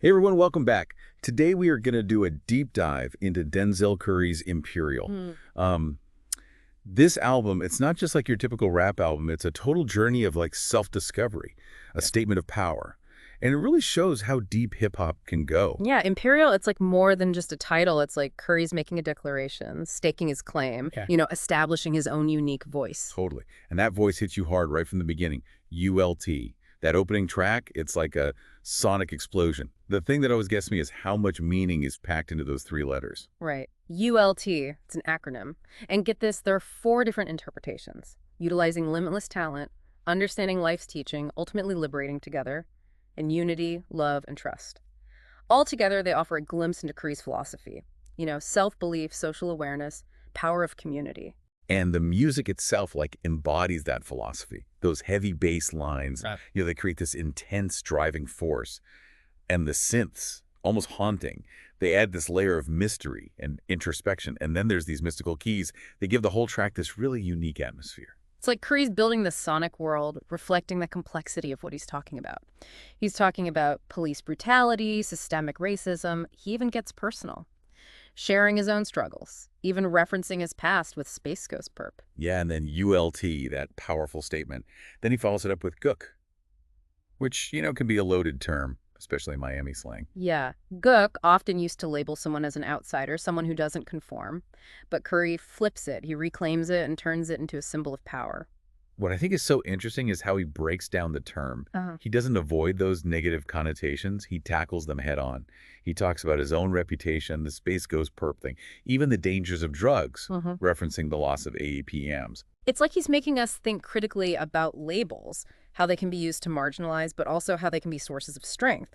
Hey everyone, welcome back. Today we are going to do a deep dive into Denzel Curry's Imperial. Hmm. Um, this album, it's not just like your typical rap album, it's a total journey of like self-discovery, a Yeah. statement of power. And it really shows how deep hip-hop can go. Yeah, Imperial, it's like more than just a title. It's like Curry's making a declaration, staking his claim, Yeah. establishing his own unique voice. Totally. And that voice hits you hard right from the beginning. ULT. That opening track, it's like a sonic explosion. The thing that always gets me is how much meaning is packed into those three letters. Right. ULT, it's an acronym. And get this, there are four different interpretations: utilizing limitless talent, understanding life's teaching, ultimately liberating together, and unity, love, and trust. Altogether, they offer a glimpse into Curry's philosophy. Self-belief, social awareness, power of community. And the music itself like embodies that philosophy. Those heavy bass lines, Right. they create this intense driving force. And the synths, almost haunting, they add this layer of mystery and introspection. And then there's these mystical keys. They give the whole track this really unique atmosphere. It's like Curry's building the sonic world, reflecting the complexity of what he's talking about. He's talking about police brutality, systemic racism. He even gets personal, sharing his own struggles, even referencing his past with Space Ghost Perp. Yeah, and then ULT, that powerful statement. Then he follows it up with Gook, which, can be a loaded term, especially in Miami slang. Yeah, Gook often used to label someone as an outsider, someone who doesn't conform. But Curry flips it. He reclaims it and turns it into a symbol of power. What I think is so interesting is how he breaks down the term. Uh-huh. He doesn't avoid those negative connotations. He tackles them head on. He talks about his own reputation, the space goes perp thing, even the dangers of drugs, referencing the loss of AEPMs. It's like he's making us think critically about labels, how they can be used to marginalize, but also how they can be sources of strength.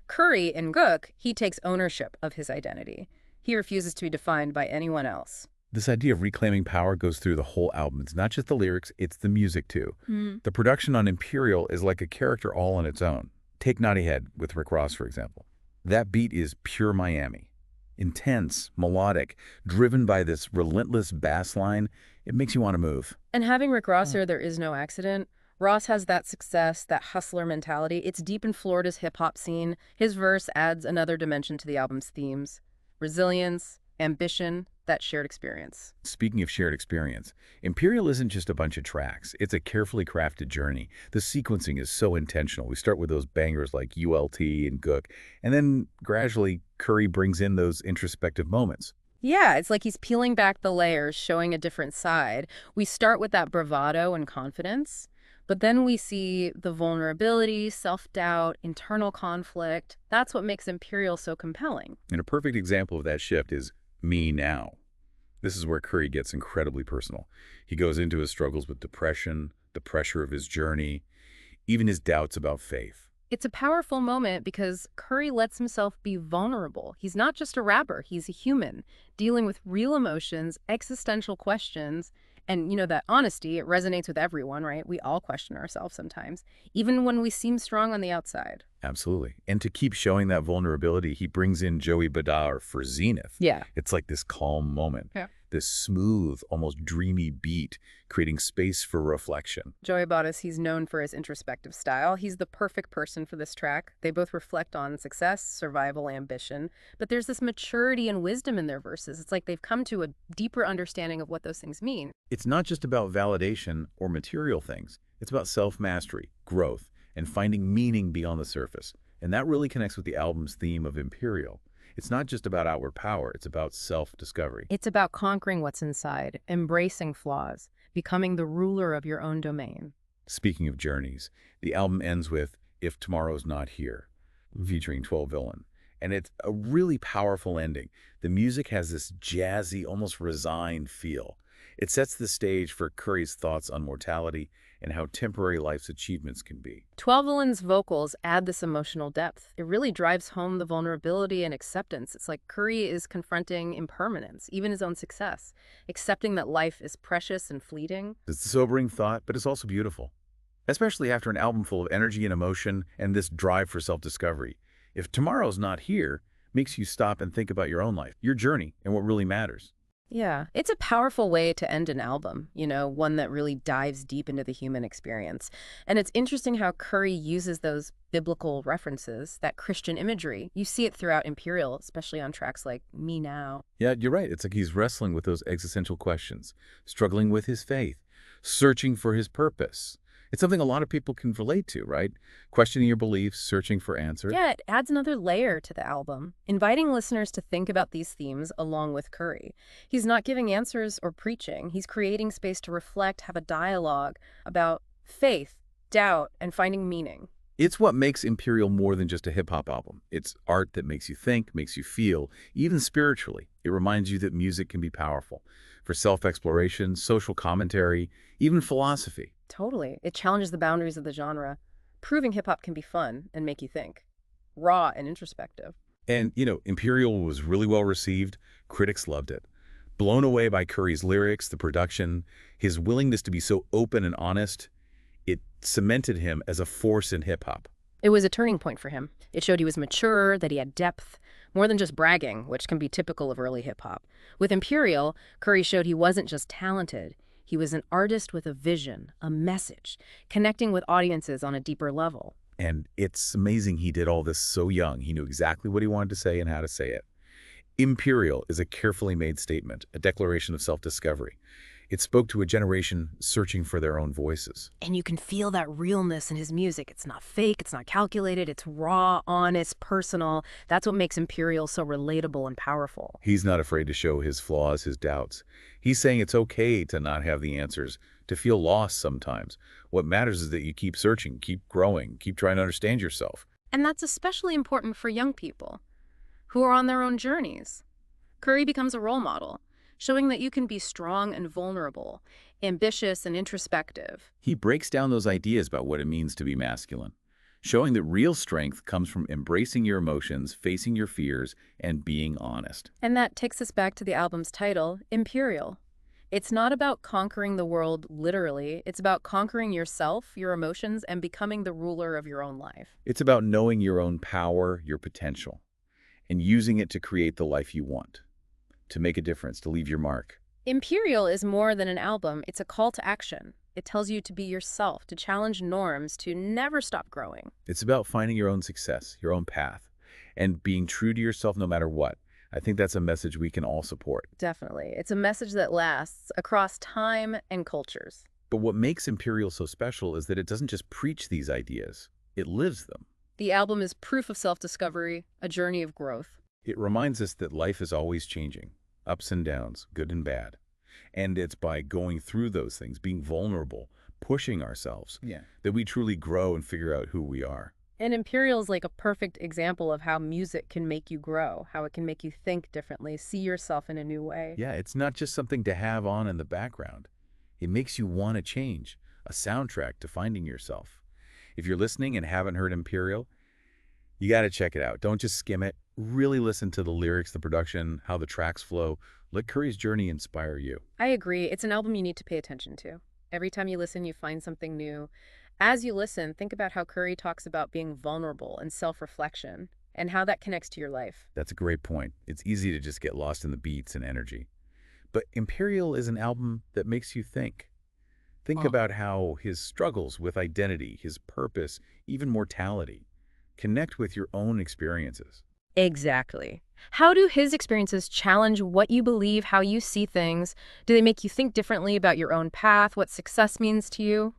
Curry, in Gook, he takes ownership of his identity. He refuses to be defined by anyone else. This idea of reclaiming power goes through the whole album. It's not just the lyrics, it's the music too. Mm. The production on Imperial is like a character all on its own. Take Naughty Head with Rick Ross, for example. That beat is pure Miami. Intense, melodic, driven by this relentless bass line. It makes you want to move. And having Rick Ross here, there is no accident. Ross has that success, that hustler mentality. It's deep in Florida's hip-hop scene. His verse adds another dimension to the album's themes: resilience, ambition, that shared experience. Speaking of shared experience, Imperial isn't just a bunch of tracks. It's a carefully crafted journey. The sequencing is so intentional. We start with those bangers like ULT and Gook, and then gradually Curry brings in those introspective moments. Yeah, it's like he's peeling back the layers, showing a different side. We start with that bravado and confidence, but then we see the vulnerability, self-doubt, internal conflict. That's what makes Imperial so compelling. And a perfect example of that shift is Me Now. This is where Curry gets incredibly personal. He goes into his struggles with depression, the pressure of his journey, even his doubts about faith. It's a powerful moment because Curry lets himself be vulnerable. He's not just a rapper, he's a human, dealing with real emotions, existential questions, and that honesty, it resonates with everyone, right? We all question ourselves sometimes, even when we seem strong on the outside. Absolutely. And to keep showing that vulnerability, he brings in Joey Bada for Zenith. Yeah. It's like this calm moment, Yeah. this smooth, almost dreamy beat, creating space for reflection. Joey Bada, he's known for his introspective style. He's the perfect person for this track. They both reflect on success, survival, ambition, but there's this maturity and wisdom in their verses. It's like they've come to a deeper understanding of what those things mean. It's not just about validation or material things. It's about self-mastery, growth, and finding meaning beyond the surface. And that really connects with the album's theme of Imperial. It's not just about outward power, it's about self-discovery. It's about conquering what's inside, embracing flaws, becoming the ruler of your own domain. Speaking of journeys, the album ends with If Tomorrow's Not Here, featuring 12 Villain. And it's a really powerful ending. The music has this jazzy, almost resigned feel. It sets the stage for Curry's thoughts on mortality and how temporary life's achievements can be. 12 Villain's vocals add this emotional depth. It really drives home the vulnerability and acceptance. It's like Curry is confronting impermanence, even his own success, accepting that life is precious and fleeting. It's a sobering thought, but it's also beautiful, especially after an album full of energy and emotion and this drive for self-discovery. If Tomorrow's Not Here makes you stop and think about your own life, your journey, and what really matters. Yeah, it's a powerful way to end an album, one that really dives deep into the human experience. And it's interesting how Curry uses those biblical references, that Christian imagery. You see it throughout Imperial, especially on tracks like Me Now. Yeah, you're right. It's like he's wrestling with those existential questions, struggling with his faith, searching for his purpose. It's something a lot of people can relate to, right? Questioning your beliefs, searching for answers. Yeah, it adds another layer to the album, inviting listeners to think about these themes along with Curry. He's not giving answers or preaching. He's creating space to reflect, have a dialogue about faith, doubt, and finding meaning. It's what makes Imperial more than just a hip-hop album. It's art that makes you think, makes you feel, even spiritually. It reminds you that music can be powerful for self-exploration, social commentary, even philosophy. Totally. It challenges the boundaries of the genre, proving hip hop can be fun and make you think, raw and introspective. And, Imperial was really well received. Critics loved it. Blown away by Curry's lyrics, the production, his willingness to be so open and honest, it cemented him as a force in hip-hop. It was a turning point for him. It showed he was mature, that he had depth, more than just bragging, which can be typical of early hip hop. With Imperial, Curry showed he wasn't just talented. He was an artist with a vision, a message, connecting with audiences on a deeper level. And it's amazing he did all this so young. He knew exactly what he wanted to say and how to say it. Imperial is a carefully made statement, a declaration of self-discovery. It spoke to a generation searching for their own voices. And you can feel that realness in his music. It's not fake, it's not calculated, it's raw, honest, personal. That's what makes Imperial so relatable and powerful. He's not afraid to show his flaws, his doubts. He's saying it's okay to not have the answers, to feel lost sometimes. What matters is that you keep searching, keep growing, keep trying to understand yourself. And that's especially important for young people who are on their own journeys. Curry becomes a role model, showing that you can be strong and vulnerable, ambitious and introspective. He breaks down those ideas about what it means to be masculine, showing that real strength comes from embracing your emotions, facing your fears, and being honest. And that takes us back to the album's title, Imperial. It's not about conquering the world literally. It's about conquering yourself, your emotions, and becoming the ruler of your own life. It's about knowing your own power, your potential, and using it to create the life you want, to make a difference, to leave your mark. Imperial is more than an album. It's a call to action. It tells you to be yourself, to challenge norms, to never stop growing. It's about finding your own success, your own path, and being true to yourself no matter what. I think that's a message we can all support. Definitely. It's a message that lasts across time and cultures. But what makes Imperial so special is that it doesn't just preach these ideas, it lives them. The album is proof of self-discovery, a journey of growth. It reminds us that life is always changing, ups and downs, good and bad. And it's by going through those things, being vulnerable, pushing ourselves, that we truly grow and figure out who we are. And Imperial is like a perfect example of how music can make you grow, how it can make you think differently, see yourself in a new way. Yeah, it's not just something to have on in the background. It makes you want to change, a soundtrack to finding yourself. If you're listening and haven't heard Imperial, you got to check it out. Don't just skim it. Really listen to the lyrics, the production, how the tracks flow. Let Curry's journey inspire you. I agree. It's an album you need to pay attention to. Every time you listen, you find something new. As you listen, think about how Curry talks about being vulnerable and self-reflection and how that connects to your life. That's a great point. It's easy to just get lost in the beats and energy. But Imperial is an album that makes you think. Think about how his struggles with identity, his purpose, even mortality, connect with your own experiences. Exactly. How do his experiences challenge what you believe, how you see things? Do they make you think differently about your own path, what success means to you?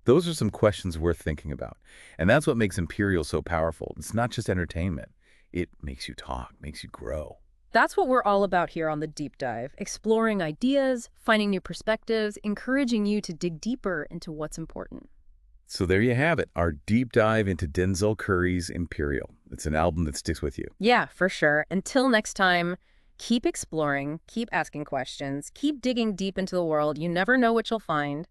Those are some questions worth thinking about. And that's what makes Imperial so powerful. It's not just entertainment. It makes you talk, makes you grow. That's what we're all about here on The Deep Dive, exploring ideas, finding new perspectives, encouraging you to dig deeper into what's important. So there you have it, our deep dive into Denzel Curry's Imperial. It's an album that sticks with you. Yeah, for sure. Until next time, keep exploring, keep asking questions, keep digging deep into the world. You never know what you'll find.